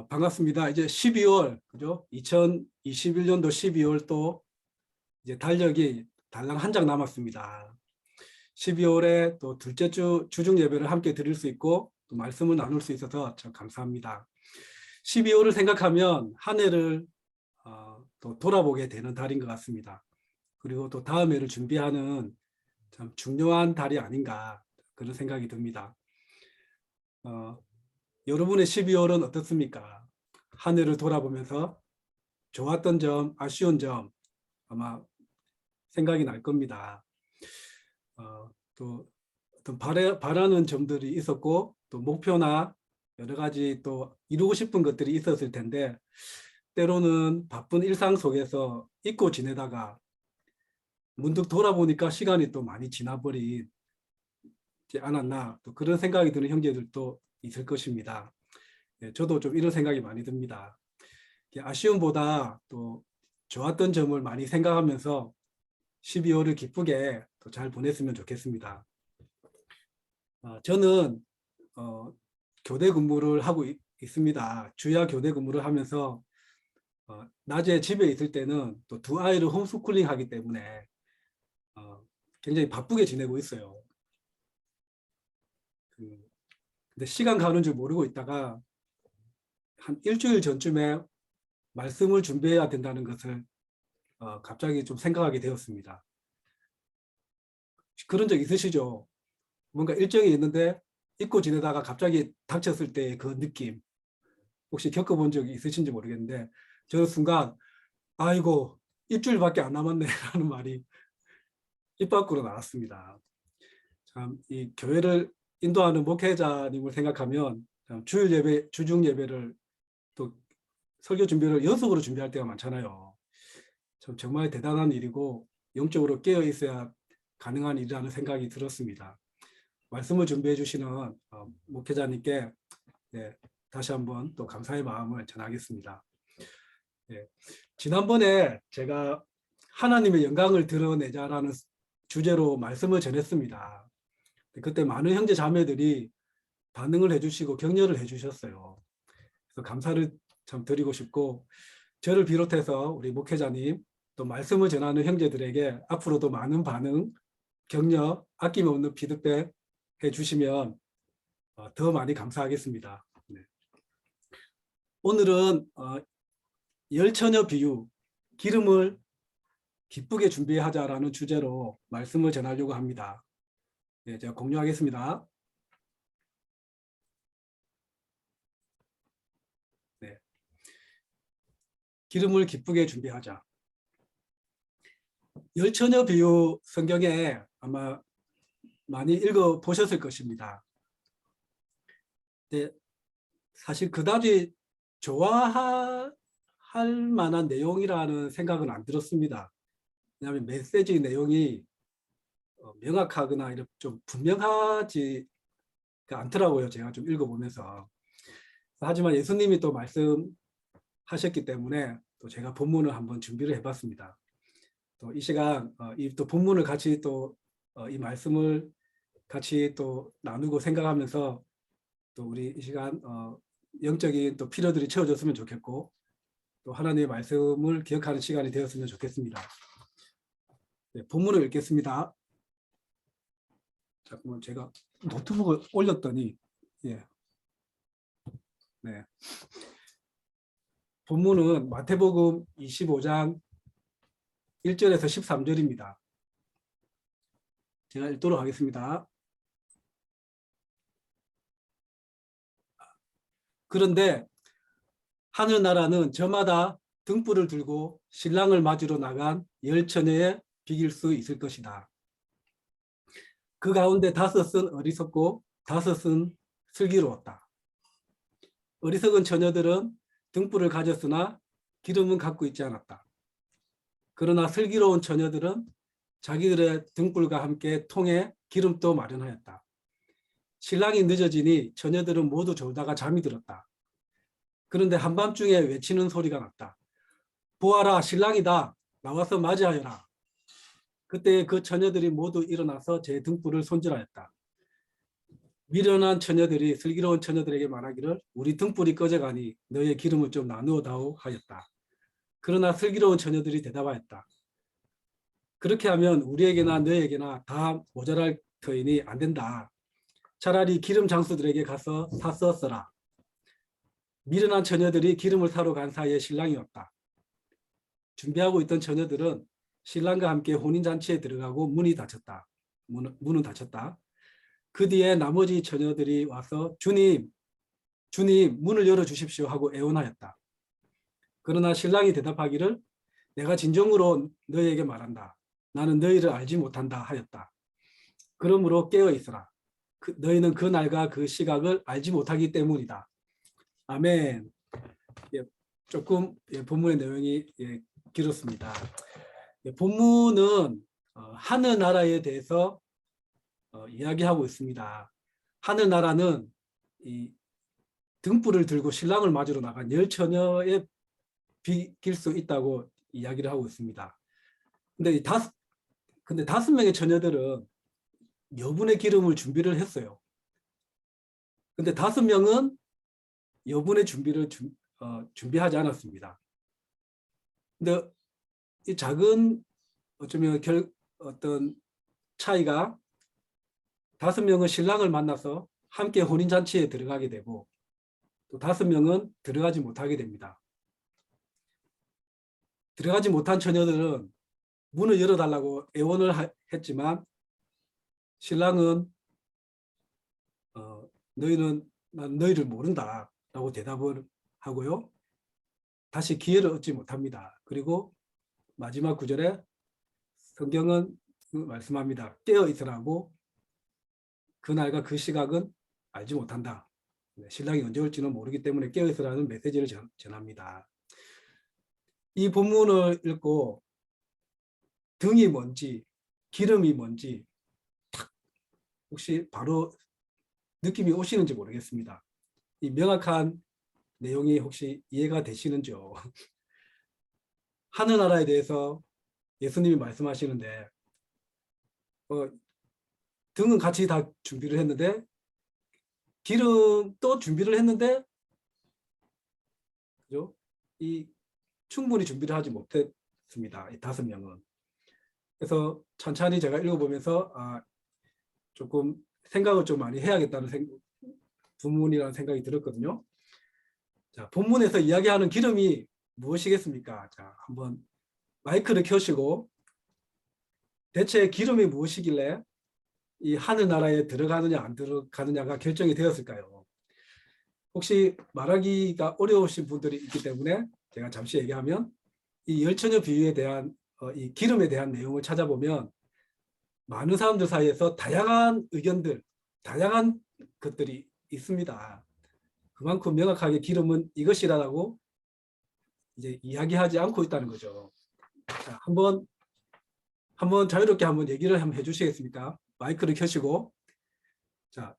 반갑습니다. 이제 12월, 그죠? 2021년도 12월 또 이제 달력이 달랑 한 장 남았습니다. 12월에 또 둘째 주 주중 예배를 함께 드릴 수 있고 또 말씀을 나눌 수 있어서 참 감사합니다. 12월을 생각하면 한 해를 또 돌아보게 되는 달인 것 같습니다. 그리고 또 다음 해를 준비하는 참 중요한 달이 아닌가 그런 생각이 듭니다. 여러분의 12월은 어떻습니까? 한 해를 돌아보면서 좋았던 점, 아쉬운 점 아마 생각이 날 겁니다. 또 어떤 바라는 점들이 있었고 또 목표나 여러 가지 또 이루고 싶은 것들이 있었을 텐데 때로는 바쁜 일상 속에서 잊고 지내다가 문득 돌아보니까 시간이 또 많이 지나버리지 않았나 또 그런 생각이 드는 형제들도 있을 것입니다. 저도 좀 이런 생각이 많이 듭니다. 아쉬움보다 또 좋았던 점을 많이 생각하면서 12월을 기쁘게 또 잘 보냈으면 좋겠습니다. 저는 교대 근무를 하고 있습니다. 주야 교대 근무를 하면서 낮에 집에 있을 때는 또 두 아이를 홈스쿨링 하기 때문에 굉장히 바쁘게 지내고 있어요. 근데 시간 가는 줄 모르고 있다가 한 일주일 전쯤에 말씀을 준비해야 된다는 것을 갑자기 좀 생각하게 되었습니다. 그런 적 있으시죠? 뭔가 일정이 있는데 잊고 지내다가 갑자기 닥쳤을 때의 그 느낌 혹시 겪어본 적이 있으신지 모르겠는데 저는 순간 아이고 일주일밖에 안 남았네 라는 말이 입 밖으로 나왔습니다. 참 이 교회를 인도하는 목회자님을 생각하면 주일 예배, 주중 예배를 또 설교 준비를 연속으로 준비할 때가 많잖아요. 참 정말 대단한 일이고 영적으로 깨어 있어야 가능한 일이라는 생각이 들었습니다. 말씀을 준비해 주시는 목회자님께 다시 한번 또 감사의 마음을 전하겠습니다. 지난번에 제가 하나님의 영광을 드러내자라는 주제로 말씀을 전했습니다. 그때 많은 형제 자매들이 반응을 해주시고 격려를 해주셨어요. 그래서 감사를 참 드리고 싶고 저를 비롯해서 우리 목회자님 또 말씀을 전하는 형제들에게 앞으로도 많은 반응, 격려, 아낌없는 피드백 해주시면 더 많이 감사하겠습니다. 네. 오늘은 열처녀 비유, 기름을 기쁘게 준비하자라는 주제로 말씀을 전하려고 합니다. 네, 제가 공유하겠습니다. 네. 기름을 기쁘게 준비하자. 열처녀 비유 성경에 아마 많이 읽어 보셨을 것입니다. 네, 사실 그다지 좋아할 만한 내용이라는 생각은 안 들었습니다. 왜냐하면 메시지 내용이 명확하거나 이렇게 좀 분명하지가 않더라고요. 제가 좀 읽어보면서. 하지만 예수님이 또 말씀하셨기 때문에 또 제가 본문을 한번 준비를 해봤습니다. 또 이 시간 이 또 본문을 같이 또 이 말씀을 같이 또 나누고 생각하면서 또 우리 이 시간 영적인 또 필요들이 채워졌으면 좋겠고 또 하나님의 말씀을 기억하는 시간이 되었으면 좋겠습니다. 네, 본문을 읽겠습니다. 잠깐만 제가 노트북을 올렸더니 예. 네. 본문은 마태복음 25장 1절에서 13절입니다. 제가 읽도록 하겠습니다. 그런데 하늘나라는 저마다 등불을 들고 신랑을 맞으러 나간 열처녀에 비길 수 있을 것이다. 그 가운데 5은 어리석고 5은 슬기로웠다. 어리석은 처녀들은 등불을 가졌으나 기름은 갖고 있지 않았다. 그러나 슬기로운 처녀들은 자기들의 등불과 함께 통에 기름도 마련하였다. 신랑이 늦어지니 처녀들은 모두 졸다가 잠이 들었다. 그런데 한밤중에 외치는 소리가 났다. 보아라, 신랑이다. 나와서 맞이하여라. 그때 그 처녀들이 모두 일어나서 제 등불을 손질하였다. 미련한 처녀들이 슬기로운 처녀들에게 말하기를 우리 등불이 꺼져가니 너의 기름을 좀 나누어 다오 하였다. 그러나 슬기로운 처녀들이 대답하였다. 그렇게 하면 우리에게나 너에게나 다 모자랄 터이니 안 된다. 차라리 기름 장수들에게 가서 사서 써라. 미련한 처녀들이 기름을 사러 간 사이에 신랑이 왔다. 준비하고 있던 처녀들은 신랑과 함께 혼인잔치에 들어가고 문이 닫혔다. 문은 닫혔다. 그 뒤에 나머지 처녀들이 와서 주님 문을 열어주십시오 하고 애원하였다. 그러나 신랑이 대답하기를 내가 진정으로 너희에게 말한다. 나는 너희를 알지 못한다 하였다. 그러므로 깨어 있어라. 너희는 그 날과 그 시각을 알지 못하기 때문이다. 아멘. 예, 조금 본문의 내용이 길었습니다. 본문은 하늘나라에 대해서 이야기하고 있습니다. 하늘나라는 이 등불을 들고 신랑을 맞으러 나간 열 처녀에 비길 수 있다고 이야기를 하고 있습니다. 근데 다섯 명의 처녀들은 여분의 기름을 준비를 했어요. 근데 다섯 명은 여분의 준비를 준비하지 않았습니다. 근데 이 작은 어쩌면 어떤 차이가 다섯 명은 신랑을 만나서 함께 혼인잔치에 들어가게 되고 또 다섯 명은 들어가지 못하게 됩니다. 들어가지 못한 처녀들은 문을 열어달라고 애원을 했지만 신랑은 난 너희를 모른다 라고 대답을 하고요. 다시 기회를 얻지 못합니다. 그리고 마지막 구절에 성경은 말씀합니다. 깨어 있으라고 그날과 그 시각은 알지 못한다. 신랑이 언제 올지는 모르기 때문에 깨어 있으라는 메시지를 전합니다. 이 본문을 읽고 등이 뭔지 기름이 뭔지 혹시 바로 느낌이 오시는지 모르겠습니다. 이 명확한 내용이 혹시 이해가 되시는지요? 하늘나라에 대해서 예수님이 말씀하시는데 등은 같이 다 준비를 했는데 기름도 준비를 했는데 그죠? 이 충분히 준비를 하지 못했습니다. 이 다섯 명은. 그래서 천천히 제가 읽어보면서 조금 생각을 좀 많이 해야겠다는 부문이라는 생각이 들었거든요. 자, 본문에서 이야기하는 기름이 무엇이겠습니까? 자, 한번 마이크를 켜시고 대체 기름이 무엇이길래 이 하늘나라에 들어가느냐 안 들어가느냐가 결정이 되었을까요? 혹시 말하기가 어려우신 분들이 있기 때문에 제가 잠시 얘기하면 이 열처녀 비유에 대한 이 기름에 대한 내용을 찾아보면 많은 사람들 사이에서 다양한 의견들, 다양한 것들이 있습니다. 그만큼 명확하게 기름은 이것이라고 이제 이야기하지 않고 있다는 거죠. 자, 한번 자유롭게 한번 얘기를 한번 해주시겠습니까? 마이크를 켜시고. 자,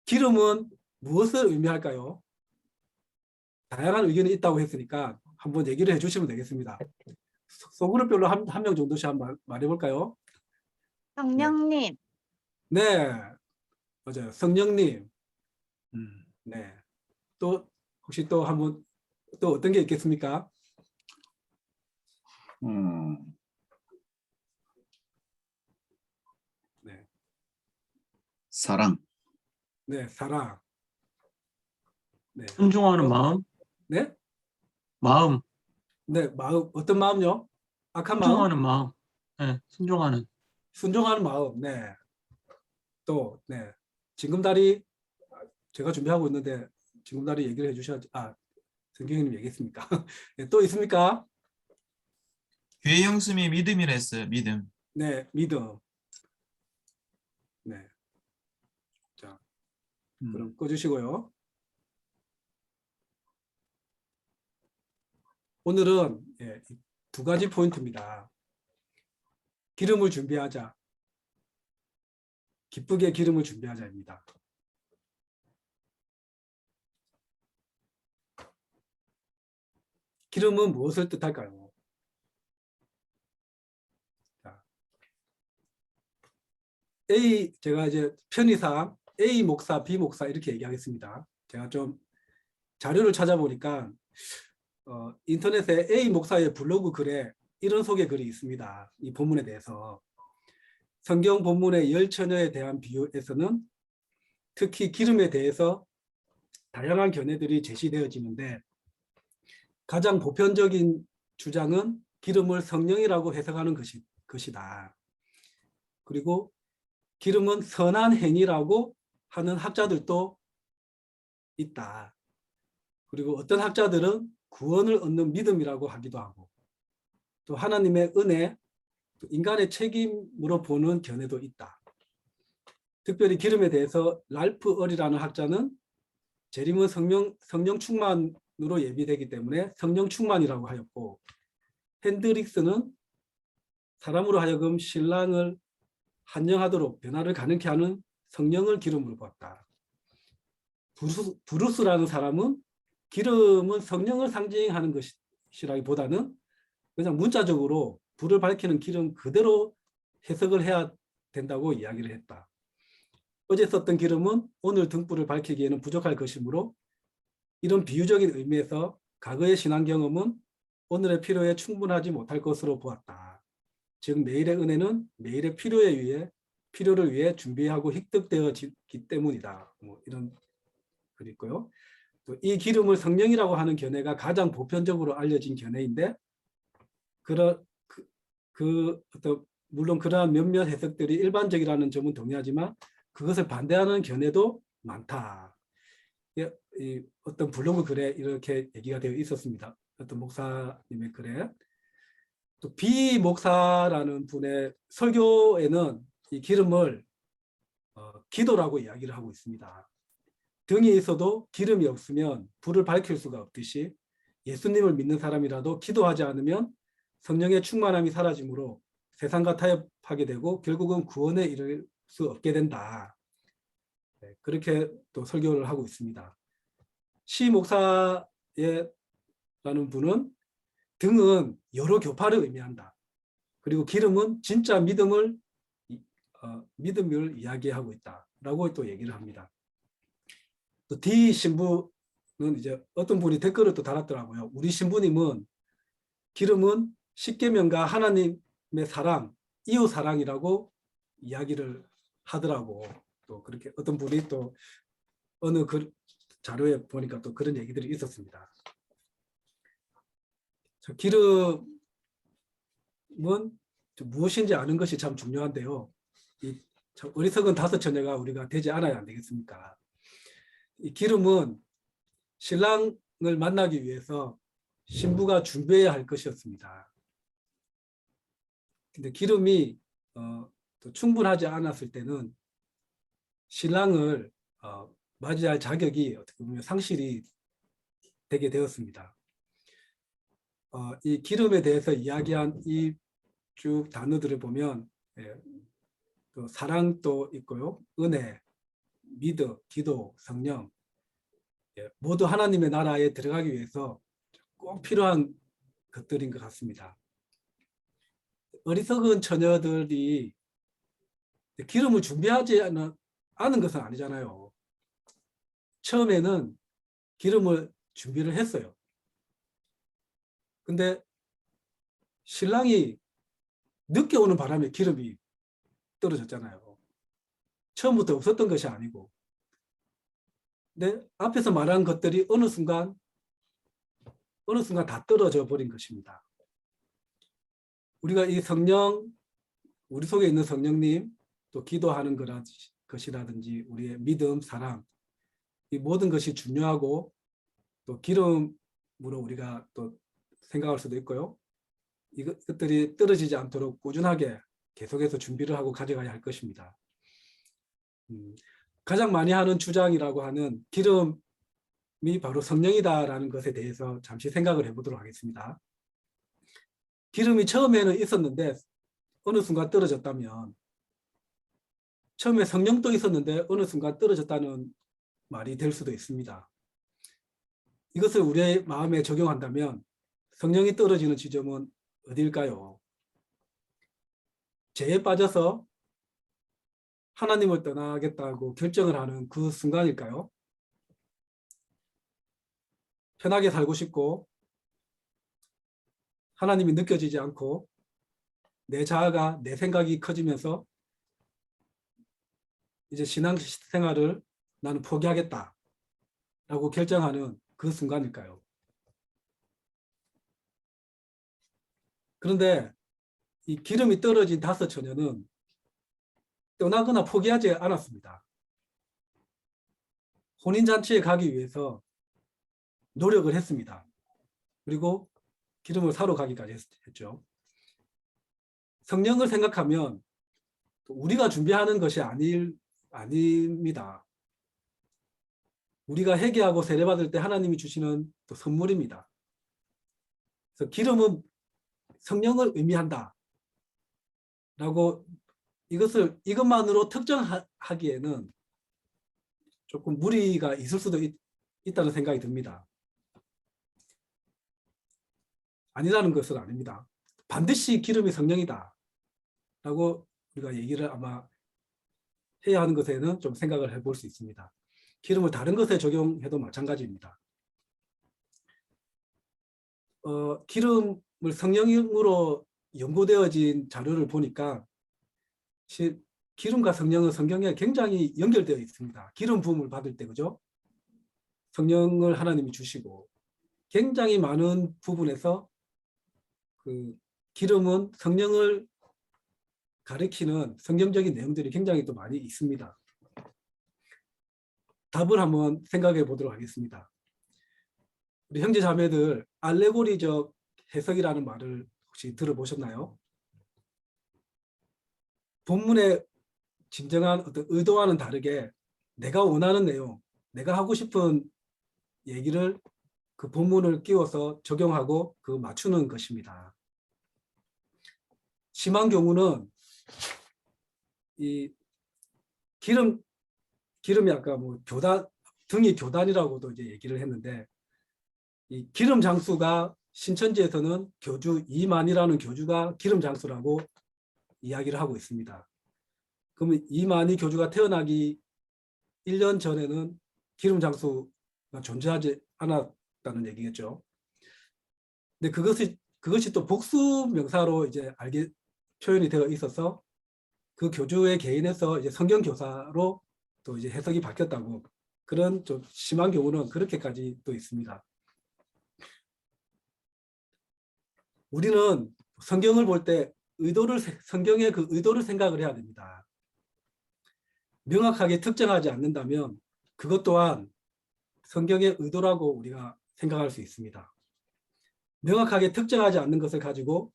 기름은 무엇을 의미할까요? 다양한 의견이 있다고 했으니까 한번 얘기를 해주시면 되겠습니다. 소그룹별로 한 명 정도씩 한번 말해볼까요? 성령님. 네, 맞아요. 성령님. 네. 또 혹시 또 한번 또 어떤 게 있겠습니까? 네. 사랑. 네, 사랑. 네. 순종하는 마음. 네? 마음. 네, 마음. 어떤 마음요? 악한 마음? 순종하는 마음. 네, 순종하는. 순종하는 마음. 네. 또, 네. 징금다리 제가 준비하고 있는데 징금다리 얘기를 해주셔야지. 성경님 얘기했습니까? 네, 또 있습니까? 교회 영심이 믿음이라 했어요. 믿음. 네, 믿음. 네. 자, 그럼 꺼주시고요. 오늘은 두 가지 포인트입니다. 기름을 준비하자. 기쁘게 기름을 준비하자입니다. 기름은 무엇을 뜻할까요? 자, 제가 이제 편의상 A 목사, B 목사 이렇게 얘기하겠습니다. 제가 좀 자료를 찾아보니까 인터넷에 A 목사의 블로그 글에 이런 소개 글이 있습니다. 이 본문에 대해서. 성경 본문의 열처녀에 대한 비유에서는 특히 기름에 대해서 다양한 견해들이 제시되어지는데 가장 보편적인 주장은 기름을 성령이라고 해석하는 것이다. 그리고 기름은 선한 행위라고 하는 학자들도 있다. 그리고 어떤 학자들은 구원을 얻는 믿음이라고 하기도 하고 또 하나님의 은혜, 또 인간의 책임으로 보는 견해도 있다. 특별히 기름에 대해서 랄프 얼이라는 학자는 재림은 성령 충만으로 예비되기 때문에 성령 충만이라고 하였고 핸드릭스는 사람으로 하여금 신랑을 한영하도록 변화를 가능케 하는 성령을 기름으로 보았다. 브루스라는 사람은 기름은 성령을 상징하는 것이라기보다는 그냥 문자적으로 불을 밝히는 기름 그대로 해석을 해야 된다고 이야기를 했다. 어제 썼던 기름은 오늘 등불을 밝히기에는 부족할 것이므로 이런 비유적인 의미에서 과거의 신앙 경험은 오늘의 필요에 충분하지 못할 것으로 보았다. 즉 매일의 은혜는 매일의 필요를 위해 준비하고 획득되어지기 때문이다. 뭐 이런 글이 있고요. 또 이 기름을 성령이라고 하는 견해가 가장 보편적으로 알려진 견해인데 물론 그러한 몇몇 해석들이 일반적이라는 점은 동의하지만 그것을 반대하는 견해도 많다. 어떤 블로그 글에 이렇게 얘기가 되어 있었습니다. 어떤 목사님의 글에. 또 B 목사라는 분의 설교에는 이 기름을 기도라고 이야기를 하고 있습니다. 등이 있어도 기름이 없으면 불을 밝힐 수가 없듯이 예수님을 믿는 사람이라도 기도하지 않으면 성령의 충만함이 사라지므로 세상과 타협하게 되고 결국은 구원에 이를 수 없게 된다. 그렇게 또 설교를 하고 있습니다. 시 목사라는 분은 등은 여러 교파를 의미한다. 그리고 기름은 진짜 믿음을 이야기하고 있다라고 또 얘기를 합니다. 또 D 신부는 이제 어떤 분이 댓글을 또 달았더라고요. 우리 신부님은 기름은 십계명과 하나님의 사랑, 이웃 사랑이라고 이야기를 하더라고. 또 그렇게 어떤 분이 또 어느 자료에 보니까 또 그런 얘기들이 있었습니다. 기름은 무엇인지 아는 것이 참 중요한데요. 이 어리석은 다섯 처녀가 우리가 되지 않아야 안 되겠습니까? 이 기름은 신랑을 만나기 위해서 신부가 준비해야 할 것이었습니다. 근데 기름이 또 충분하지 않았을 때는 신랑을 맞이할 자격이 어떻게 보면 상실이 되게 되었습니다. 이 기름에 대해서 이야기한 이 쭉 단어들을 보면 또 사랑도 있고요. 은혜, 믿음, 기도, 성령 모두 하나님의 나라에 들어가기 위해서 꼭 필요한 것들인 것 같습니다. 어리석은 처녀들이 기름을 준비하지 않은 것은 아니잖아요. 처음에는 기름을 준비를 했어요. 근데 신랑이 늦게 오는 바람에 기름이 떨어졌잖아요. 처음부터 없었던 것이 아니고. 근데 앞에서 말한 것들이 어느 순간 다 떨어져 버린 것입니다. 우리가 이 성령, 우리 속에 있는 성령님, 또 기도하는 것이라든지 우리의 믿음, 사랑, 이 모든 것이 중요하고 또 기름으로 우리가 또 생각할 수도 있고요. 이것들이 떨어지지 않도록 꾸준하게 계속해서 준비를 하고 가져가야 할 것입니다. 가장 많이 하는 주장이라고 하는 기름이 바로 성령이다라는 것에 대해서 잠시 생각을 해보도록 하겠습니다. 기름이 처음에는 있었는데 어느 순간 떨어졌다면 처음에 성령도 있었는데 어느 순간 떨어졌다는 말이 될 수도 있습니다. 이것을 우리의 마음에 적용한다면 성령이 떨어지는 지점은 어디일까요? 죄에 빠져서 하나님을 떠나겠다고 결정을 하는 그 순간일까요? 편하게 살고 싶고 하나님이 느껴지지 않고 내 자아가 내 생각이 커지면서 이제 신앙생활을 나는 포기하겠다라고 결정하는 그 순간일까요? 그런데 이 기름이 떨어진 5처녀는 떠나거나 포기하지 않았습니다. 혼인잔치에 가기 위해서 노력을 했습니다. 그리고 기름을 사러 가기까지 했죠. 성령을 생각하면 우리가 준비하는 것이 아닙니다. 우리가 회개하고 세례받을 때 하나님이 주시는 또 선물입니다. 그래서 기름은 성령을 의미한다 라고 이것만으로 특정하기에는 조금 무리가 있을 수도 있다는 생각이 듭니다. 아니라는 것은 아닙니다. 반드시 기름이 성령이다 라고 우리가 얘기를 아마 해야 하는 것에는 좀 생각을 해볼 수 있습니다. 기름을 다른 것에 적용해도 마찬가지입니다. 기름을 성령으로 연구되어진 자료를 보니까 기름과 성령은 성경에 굉장히 연결되어 있습니다. 기름 부음을 받을 때, 그죠? 성령을 하나님이 주시고 굉장히 많은 부분에서 그 기름은 성령을 가리키는 성경적인 내용들이 굉장히 또 많이 있습니다. 답을 한번 생각해 보도록 하겠습니다. 우리 형제 자매들 알레고리적 해석이라는 말을 혹시 들어보셨나요? 본문의 진정한 어떤 의도와는 다르게 내가 원하는 내용, 내가 하고 싶은 얘기를 그 본문을 끼워서 적용하고 그 맞추는 것입니다. 심한 경우는 이 기름이 아까 뭐 등이 교단이라고도 이제 얘기를 했는데 이 기름 장수가 신천지에서는 교주 이만희라는 교주가 기름 장수라고 이야기를 하고 있습니다. 그러면 이만희 교주가 태어나기 1년 전에는 기름 장수가 존재하지 않았다는 얘기겠죠. 근데 그것이 또 복수 명사로 이제 표현이 되어 있어서 그 교주의 개인에서 이제 성경 교사로 또 이제 해석이 바뀌었다고, 그런 좀 심한 경우는 그렇게까지 또 있습니다. 우리는 성경을 볼 때 성경의 그 의도를 생각을 해야 됩니다. 명확하게 특정하지 않는다면 그것 또한 성경의 의도라고 우리가 생각할 수 있습니다. 명확하게 특정하지 않는 것을 가지고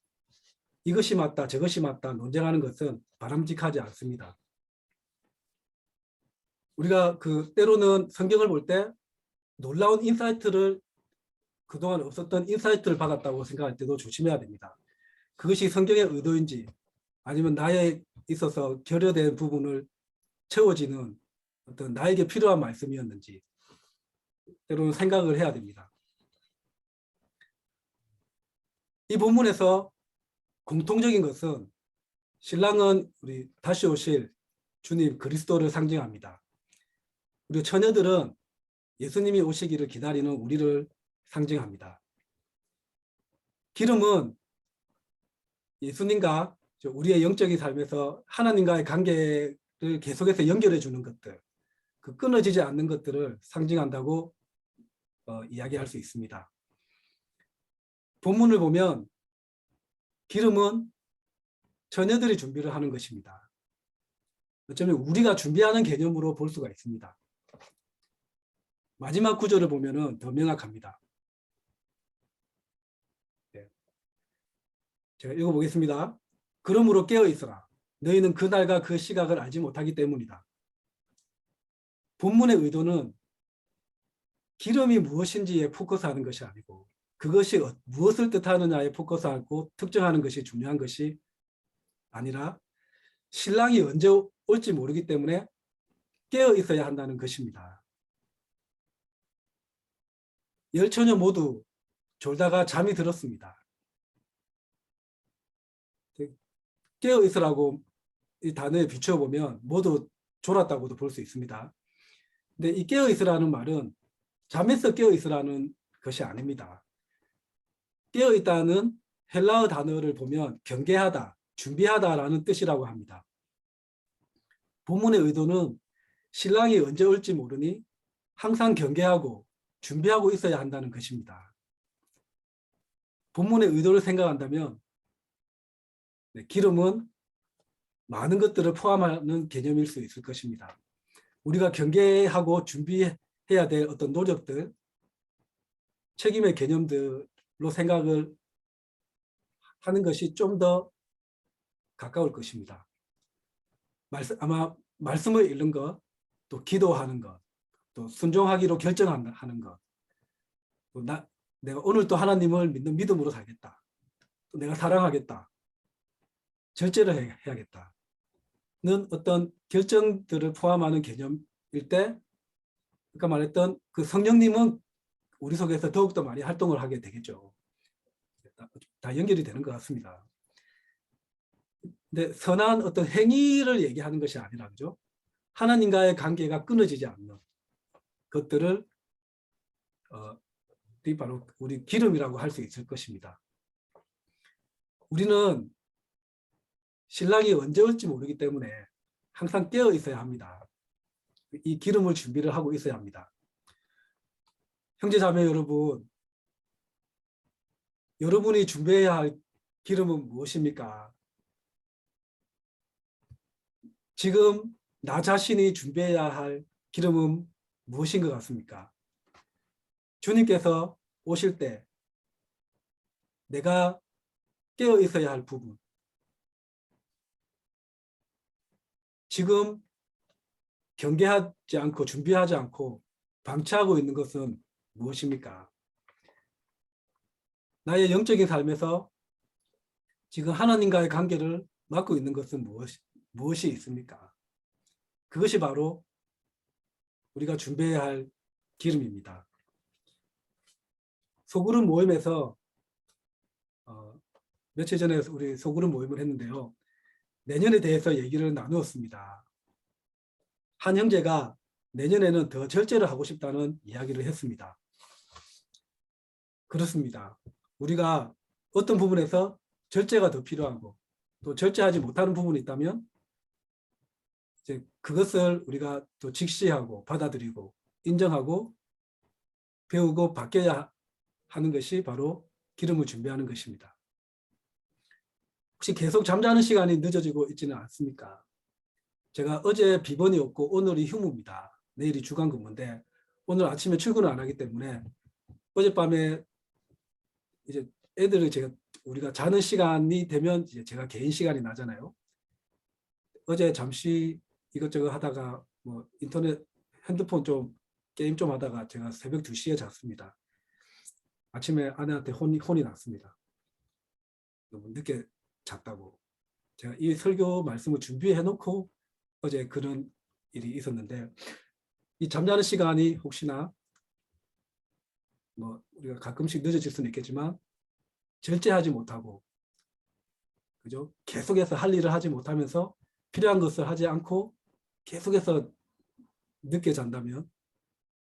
이것이 맞다, 저것이 맞다 논쟁하는 것은 바람직하지 않습니다. 우리가 때로는 성경을 볼 때 놀라운 인사이트를, 그동안 없었던 인사이트를 받았다고 생각할 때도 조심해야 됩니다. 그것이 성경의 의도인지 아니면 나에 있어서 결여된 부분을 채워지는 어떤 나에게 필요한 말씀이었는지 때로는 생각을 해야 됩니다. 이 본문에서 공통적인 것은 신랑은 우리 다시 오실 주님 그리스도를 상징합니다. 우리 처녀들은 예수님이 오시기를 기다리는 우리를 상징합니다. 기름은 예수님과 우리의 영적인 삶에서 하나님과의 관계를 계속해서 연결해 주는 것들, 그 끊어지지 않는 것들을 상징한다고 이야기할 수 있습니다. 본문을 보면 기름은 처녀들이 준비를 하는 것입니다. 어쩌면 우리가 준비하는 개념으로 볼 수가 있습니다. 마지막 구절을 보면은 더 명확합니다. 네. 제가 읽어보겠습니다. 그러므로 깨어있어라. 너희는 그날과 그 시각을 알지 못하기 때문이다. 본문의 의도는 기름이 무엇인지에 포커스하는 것이 아니고 그것이 무엇을 뜻하느냐에 포커스하고 특정하는 것이 중요한 것이 아니라 신랑이 언제 올지 모르기 때문에 깨어 있어야 한다는 것입니다. 10처녀 모두 졸다가 잠이 들었습니다. 깨어 있으라고 이 단어에 비추어 보면 모두 졸았다고도 볼 수 있습니다. 근데 이 깨어 있으라는 말은 잠에서 깨어 있으라는 것이 아닙니다. 깨어 있다는 헬라어 단어를 보면 경계하다, 준비하다라는 뜻이라고 합니다. 본문의 의도는 신랑이 언제 올지 모르니 항상 경계하고 준비하고 있어야 한다는 것입니다. 본문의 의도를 생각한다면 기름은 많은 것들을 포함하는 개념일 수 있을 것입니다. 우리가 경계하고 준비해야 될 어떤 노력들, 책임의 개념들로 생각을 하는 것이 좀 더 가까울 것입니다. 아마 말씀을 읽는 것, 또 기도하는 것, 또 순종하기로 결정하는 것, 또 내가 오늘 또 하나님을 믿는 믿음으로 살겠다. 또 내가 사랑하겠다. 절제를 해야겠다. 는 어떤 결정들을 포함하는 개념일 때, 아까 말했던 그 성령님은 우리 속에서 더욱더 많이 활동을 하게 되겠죠. 다 연결이 되는 것 같습니다. 근데 선한 어떤 행위를 얘기하는 것이 아니라, 그죠? 하나님과의 관계가 끊어지지 않는 것들을 바로 우리 기름이라고 할 수 있을 것입니다. 우리는 신랑이 언제 올지 모르기 때문에 항상 깨어 있어야 합니다. 이 기름을 준비를 하고 있어야 합니다. 형제자매 여러분, 여러분이 준비해야 할 기름은 무엇입니까? 지금 나 자신이 준비해야 할 기름은 무엇인 것 같습니까? 주님께서 오실 때 내가 깨어 있어야 할 부분, 지금 경계하지 않고 준비하지 않고 방치하고 있는 것은 무엇입니까? 나의 영적인 삶에서 지금 하나님과의 관계를 맡고 있는 것은 무엇이 있습니까? 그것이 바로 우리가 준비해야 할 기름입니다. 소그룹 모임에서 며칠 전에 우리 소그룹 모임을 했는데요. 내년에 대해서 얘기를 나누었습니다. 한 형제가 내년에는 더 절제를 하고 싶다는 이야기를 했습니다. 그렇습니다. 우리가 어떤 부분에서 절제가 더 필요하고 또 절제하지 못하는 부분이 있다면 이제 그것을 우리가 또 직시하고 받아들이고 인정하고 배우고 바뀌어야 하는 것이 바로 기름을 준비하는 것입니다. 혹시 계속 잠자는 시간이 늦어지고 있지는 않습니까? 제가 어제 비번이 없고 오늘이 휴무입니다. 내일이 주간 근무인데 오늘 아침에 출근을 안 하기 때문에 어젯밤에 이제 애들을 우리가 자는 시간이 되면 이제 제가 개인 시간이 나잖아요. 어제 잠시 이것저것 하다가 뭐 인터넷 핸드폰 좀 게임 좀 하다가 제가 새벽 2시에 잤습니다. 아침에 아내한테 혼이 났습니다. 너무 늦게 잤다고. 제가 이 설교 말씀을 준비해 놓고 어제 그런 일이 있었는데 이 잠자는 시간이 혹시나 뭐 우리가 가끔씩 늦어질 수는 있겠지만 절제하지 못하고 그죠? 계속해서 할 일을 하지 못하면서 필요한 것을 하지 않고 계속해서 늦게 잔다면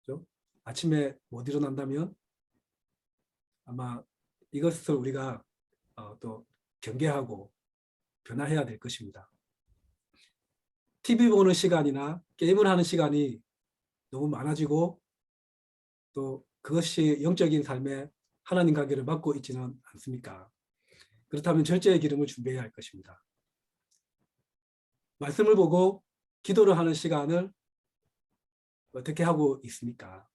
그죠? 아침에 못 일어난다면 아마 이것을 우리가 또 경계하고 변화해야 될 것입니다. TV 보는 시간이나 게임을 하는 시간이 너무 많아지고 또 그것이 영적인 삶에 하나님 관계를 맡고 있지는 않습니까? 그렇다면 절제의 기름을 준비해야 할 것입니다. 말씀을 보고 기도를 하는 시간을 어떻게 하고 있습니까?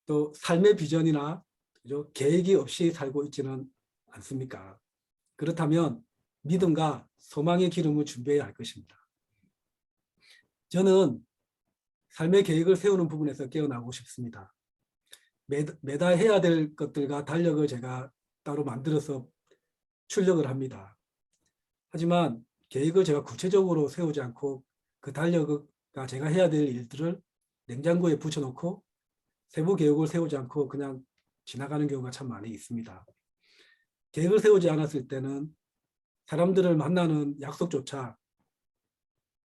또 삶의 비전이나 그죠? 계획이 없이 살고 있지는 않습니까? 그렇다면 믿음과 소망의 기름을 준비해야 할 것입니다. 저는 삶의 계획을 세우는 부분에서 깨어나고 싶습니다. 매달 해야 될 것들과 달력을 제가 따로 만들어서 출력을 합니다. 하지만 계획을 제가 구체적으로 세우지 않고 그 달력과 제가 해야 될 일들을 냉장고에 붙여놓고 세부 계획을 세우지 않고 그냥 지나가는 경우가 참 많이 있습니다. 계획을 세우지 않았을 때는 사람들을 만나는 약속조차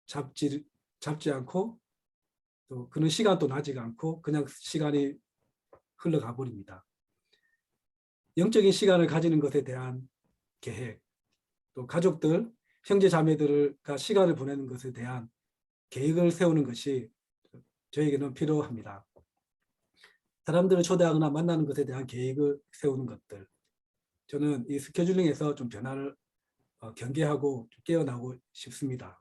잡지 않고 또 그런 시간도 나지가 않고 그냥 시간이 흘러가 버립니다. 영적인 시간을 가지는 것에 대한 계획, 또 가족들, 형제 자매들과 시간을 보내는 것에 대한 계획을 세우는 것이 저에게는 필요합니다. 사람들을 초대하거나 만나는 것에 대한 계획을 세우는 것들. 저는 이 스케줄링에서 좀 변화를 경계하고 좀 깨어나고 싶습니다.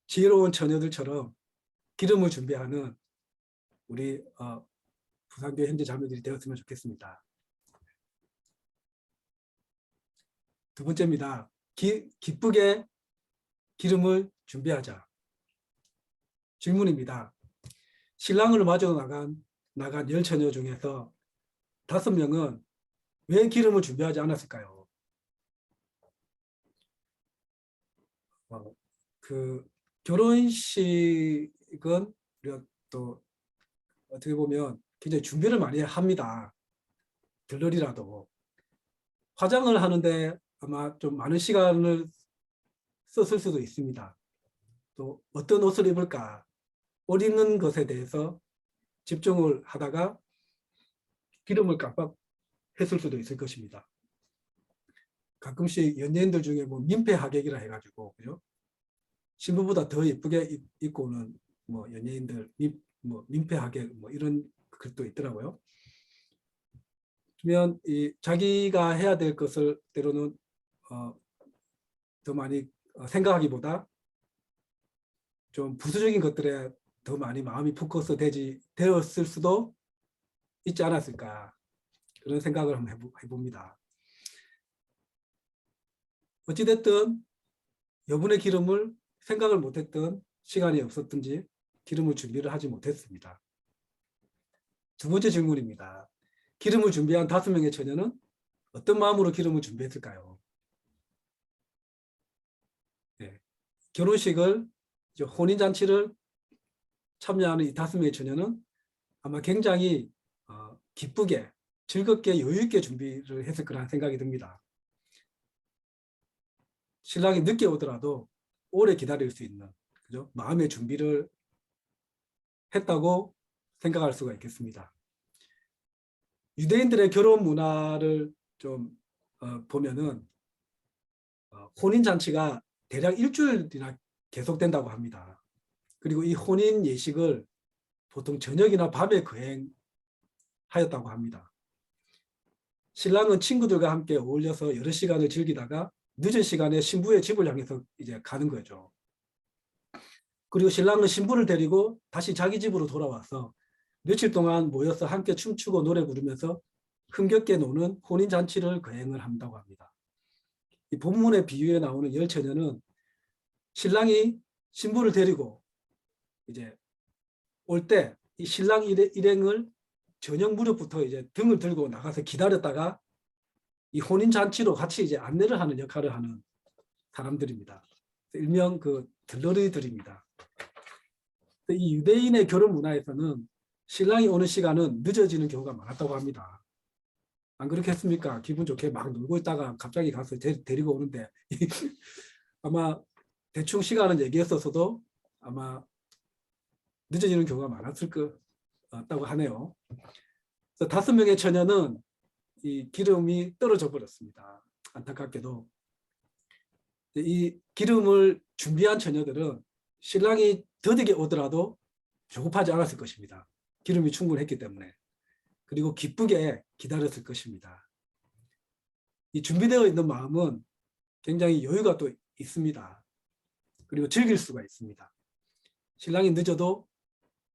지혜로운 처녀들처럼 기름을 준비하는 우리 부산교회 현재 자매들이 되었으면 좋겠습니다. 두 번째입니다. 기쁘게 기름을 준비하자. 질문입니다. 신랑을 맞으러 나간 10처녀 중에서 5명은 왜 기름을 준비하지 않았을까요? 그 결혼식은 우리가 또 어떻게 보면 굉장히 준비를 많이 합니다. 들러리라도. 화장을 하는데 아마 좀 많은 시간을 썼을 수도 있습니다. 또 어떤 옷을 입을까? 옷 입는 것에 대해서 집중을 하다가 기름을 깜빡했을 수도 있을 것입니다. 가끔씩 연예인들 중에 뭐 민폐하객이라 해가지고, 그죠? 신부보다 더 예쁘게 입고 오는 뭐 연예인들, 민폐하객 뭐 이런 글도 있더라고요. 그러면 자기가 해야 될 것을 때로는 더 많이 생각하기보다 좀 부수적인 것들에 더 많이 마음이 포커스 되었을 수도 있지 않았을까, 그런 생각을 한번 해봅니다. 어찌됐든 여분의 기름을 생각을 못했던, 시간이 없었든지 기름을 준비를 하지 못했습니다. 두 번째 질문입니다. 기름을 준비한 5명의 처녀는 어떤 마음으로 기름을 준비했을까요? 네. 결혼식을, 혼인잔치를 참여하는 이 5명의 처녀는 아마 굉장히 기쁘게 즐겁게 여유 있게 준비를 했을 거라는 생각이 듭니다. 신랑이 늦게 오더라도 오래 기다릴 수 있는, 그죠? 마음의 준비를 했다고 생각할 수가 있겠습니다. 유대인들의 결혼 문화를 좀 보면은 혼인잔치가 대략 일주일이나 계속된다고 합니다. 그리고 이 혼인 예식을 보통 저녁이나 밤에 거행하였다고 합니다. 신랑은 친구들과 함께 어울려서 여러 시간을 즐기다가 늦은 시간에 신부의 집을 향해서 이제 가는 거죠. 그리고 신랑은 신부를 데리고 다시 자기 집으로 돌아와서 며칠 동안 모여서 함께 춤추고 노래 부르면서 흥겹게 노는 혼인잔치를 거행을 한다고 합니다. 이 본문의 비유에 나오는 10처녀는 신랑이 신부를 데리고 이제 올 때 이 신랑 일행을 저녁 무렵부터 이제 등을 들고 나가서 기다렸다가 이 혼인잔치로 같이 이제 안내를 하는 역할을 하는 사람들입니다. 일명 그 들러리들입니다. 이 유대인의 결혼 문화에서는 신랑이 오는 시간은 늦어지는 경우가 많았다고 합니다. 안 그렇겠습니까? 기분 좋게 막 놀고 있다가 갑자기 가서 데리고 오는데 아마 대충 시간은 얘기했었어도 아마 늦어지는 경우가 많았을 것 같다고 하네요. 그래서 5명의 처녀는 이 기름이 떨어져 버렸습니다. 안타깝게도. 이 기름을 준비한 처녀들은 신랑이 더디게 오더라도 조급하지 않았을 것입니다. 기름이 충분했기 때문에. 그리고 기쁘게 기다렸을 것입니다. 이 준비되어 있는 마음은 굉장히 여유가 또 있습니다. 그리고 즐길 수가 있습니다. 신랑이 늦어도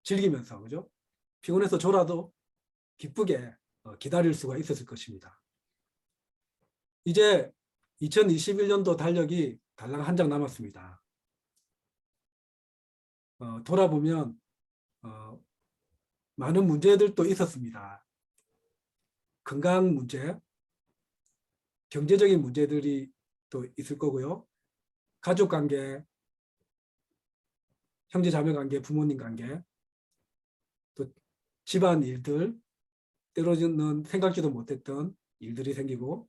즐기면서, 그죠? 피곤해서 졸아도 기쁘게 기다릴 수가 있었을 것입니다. 이제 2021년도 달력이 달랑 한 장 남았습니다. 돌아보면 많은 문제들도 있었습니다. 건강 문제, 경제적인 문제들이 또 있을 거고요. 가족 관계, 형제 자매 관계, 부모님 관계, 또 집안 일들, 때로는 생각지도 못했던 일들이 생기고,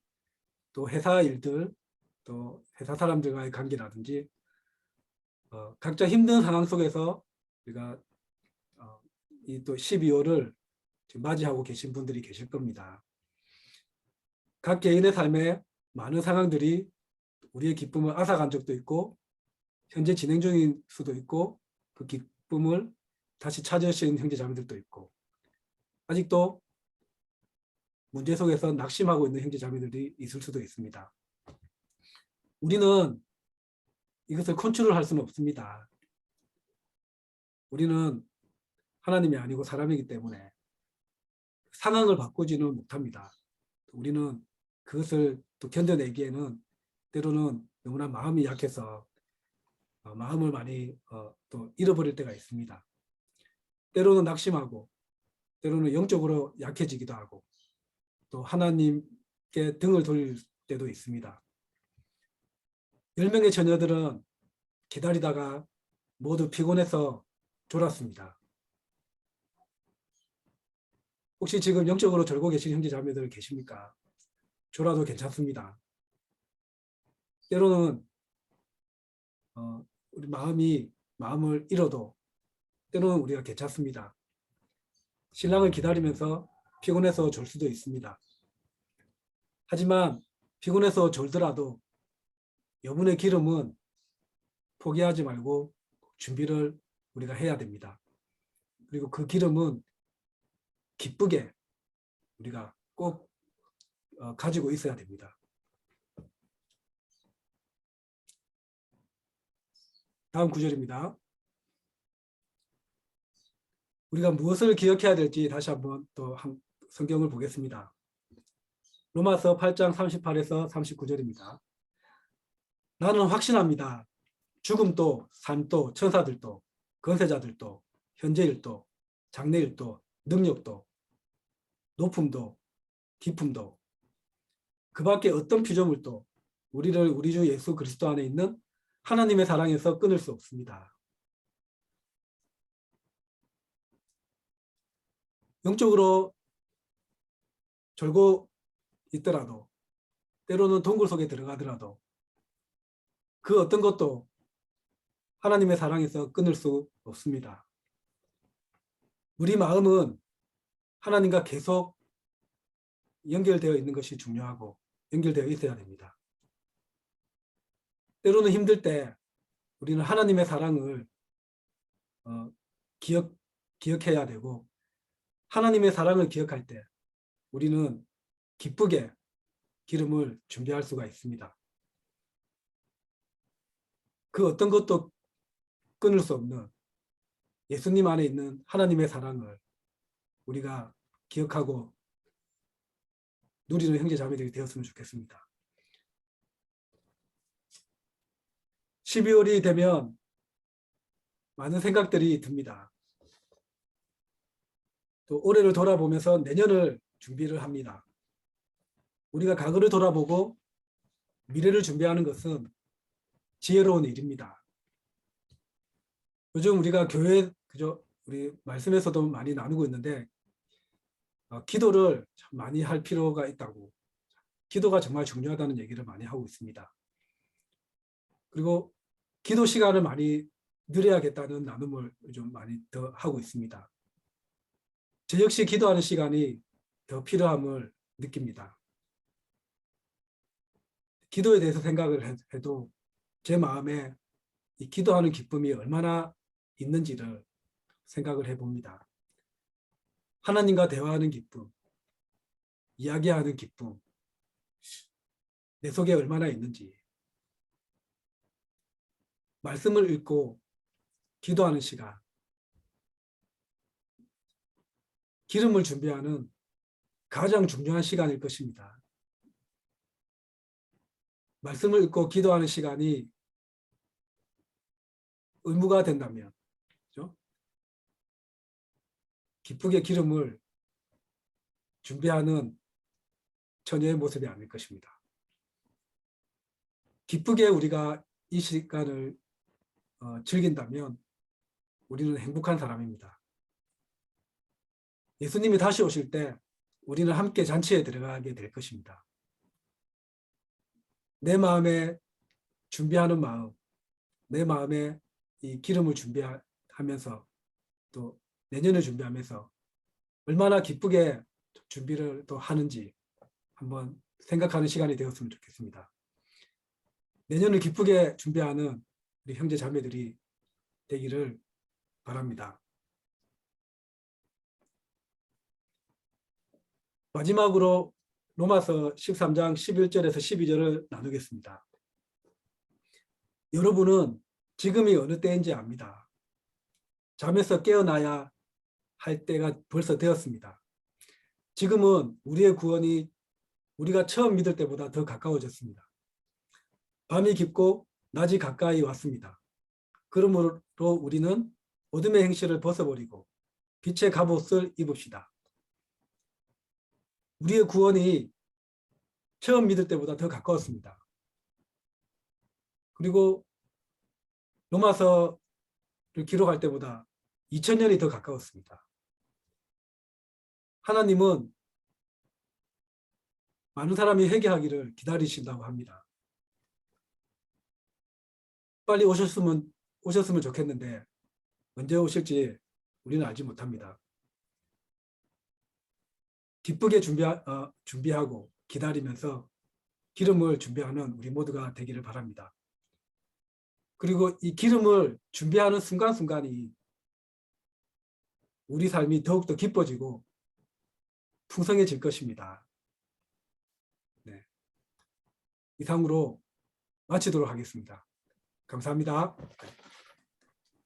또 회사 일들, 또 회사 사람들과의 관계라든지 각자 힘든 상황 속에서 우리가 이 또 12월을 맞이하고 계신 분들이 계실 겁니다. 각 개인의 삶에 많은 상황들이 우리의 기쁨을 앗아간 적도 있고 현재 진행 중인 수도 있고 그 기쁨을 다시 찾으신 형제자매들도 있고 아직도 문제 속에서 낙심하고 있는 형제자매들이 있을 수도 있습니다. 우리는 이것을 컨트롤할 수는 없습니다. 우리는 하나님이 아니고 사람이기 때문에 상황을 바꾸지는 못합니다. 우리는 그것을 또 견뎌내기에는 때로는 너무나 마음이 약해서 마음을 많이 또 잃어버릴 때가 있습니다. 때로는 낙심하고 때로는 영적으로 약해지기도 하고 또 하나님께 등을 돌릴 때도 있습니다. 10명의 처녀들은 기다리다가 모두 피곤해서 졸았습니다. 혹시 지금 영적으로 졸고 계신 형제자매들 계십니까? 졸아도 괜찮습니다. 때로는 우리 마음을 잃어도 때로는 우리가 괜찮습니다. 신랑을 기다리면서 피곤해서 졸 수도 있습니다. 하지만 피곤해서 졸더라도 여분의 기름은 포기하지 말고 준비를 우리가 해야 됩니다. 그리고 그 기름은 기쁘게 우리가 꼭 가지고 있어야 됩니다. 다음 구절입니다. 우리가 무엇을 기억해야 될지 다시 한번 또 성경을 보겠습니다. 로마서 8장 38에서 39절입니다. 나는 확신합니다. 죽음도 삶도 천사들도 권세자들도 현재일도 장래일도 능력도 높음도 깊음도 그 밖에 어떤 피조물도 우리를 우리 주 예수 그리스도 안에 있는 하나님의 사랑에서 끊을 수 없습니다. 영적으로 졸고 있더라도 때로는 동굴 속에 들어가더라도 그 어떤 것도 하나님의 사랑에서 끊을 수 없습니다. 우리 마음은 하나님과 계속 연결되어 있는 것이 중요하고 연결되어 있어야 됩니다. 때로는 힘들 때 우리는 하나님의 사랑을 기억해야 되고 하나님의 사랑을 기억할 때 우리는 기쁘게 기름을 준비할 수가 있습니다. 그 어떤 것도 끊을 수 없는 예수님 안에 있는 하나님의 사랑을 우리가 기억하고 누리는 형제자매들이 되었으면 좋겠습니다. 12월이 되면 많은 생각들이 듭니다. 또 올해를 돌아보면서 내년을 준비를 합니다. 우리가 과거를 돌아보고 미래를 준비하는 것은 지혜로운 일입니다. 요즘 우리가 교회 우리 말씀에서도 많이 나누고 있는데 기도를 참 많이 할 필요가 있다고, 기도가 정말 중요하다는 얘기를 많이 하고 있습니다. 그리고 기도 시간을 많이 늘려야겠다는 나눔을 좀 많이 더 하고 있습니다. 저 역시 기도하는 시간이 더 필요함을 느낍니다. 기도에 대해서 생각을 해도 제 마음에 이 기도하는 기쁨이 얼마나 있는지를 생각을 해봅니다. 하나님과 대화하는 기쁨, 이야기하는 기쁨, 내 속에 얼마나 있는지, 말씀을 읽고 기도하는 시간, 기름을 준비하는 가장 중요한 시간일 것입니다. 말씀을 읽고 기도하는 시간이 의무가 된다면, 그렇죠? 기쁘게 기름을 준비하는 처녀의 모습이 아닐 것입니다. 기쁘게 우리가 이 시간을 즐긴다면 우리는 행복한 사람입니다. 예수님이 다시 오실 때 우리는 함께 잔치에 들어가게 될 것입니다. 내 마음에 준비하는 마음, 내 마음에 이 기름을 준비하면서 또 내년을 준비하면서 얼마나 기쁘게 준비를 또 하는지 한번 생각하는 시간이 되었으면 좋겠습니다. 내년을 기쁘게 준비하는 우리 형제 자매들이 되기를 바랍니다. 마지막으로 로마서 13장 11절에서 12절을 나누겠습니다. 여러분은 지금이 어느 때인지 압니다. 잠에서 깨어나야 할 때가 벌써 되었습니다. 지금은 우리의 구원이 우리가 처음 믿을 때보다 더 가까워졌습니다. 밤이 깊고 낮이 가까이 왔습니다. 그러므로 우리는 어둠의 행실을 벗어버리고 빛의 갑옷을 입읍시다. 우리의 구원이 처음 믿을 때보다 더 가까웠습니다. 그리고 로마서를 기록할 때보다 2000년이 더 가까웠습니다. 하나님은 많은 사람이 회개하기를 기다리신다고 합니다. 빨리 오셨으면 좋겠는데 언제 오실지 우리는 알지 못합니다. 기쁘게 준비하고 기다리면서 기름을 준비하는 우리 모두가 되기를 바랍니다. 그리고 이 기름을 준비하는 순간순간이 우리 삶이 더욱더 기뻐지고 풍성해질 것입니다. 네. 이상으로 마치도록 하겠습니다. 감사합니다.